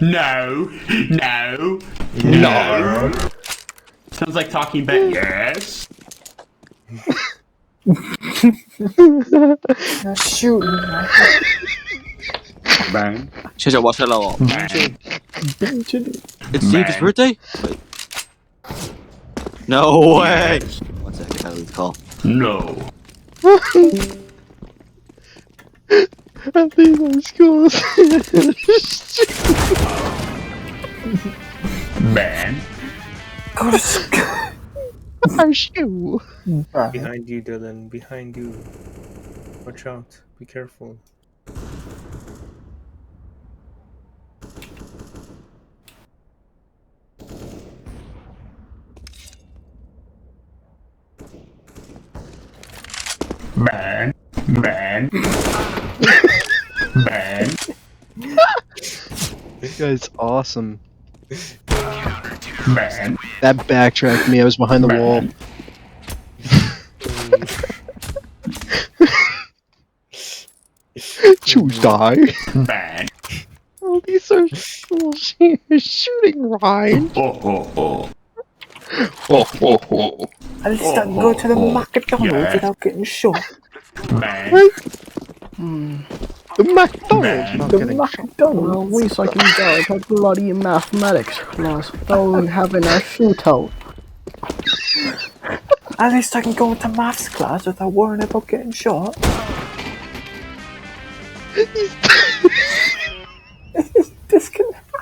No. No. No. Sounds like talking back. Yes. Shoot. Bang. 謝謝話出啦喎。 It's Steve's birthday? Wait. No way! One second, I gotta leave the call. No. At these high schools. Man. Go to school. Shoot. Behind you, Dylan. Behind you. Watch out. Be careful. Man. Man. Man. This guy's awesome. Man. That backtracked me. I was behind the wall. Choose die. Man. Oh, these are shooting Ryan. Oh. At least I can go to the McDonald's without getting shot. Man. The McDonald's. Not The getting McDonald's. Well, at least I can go to bloody mathematics class without having a shootout. At least I can go into maths class without worrying about getting shot. Disconnect.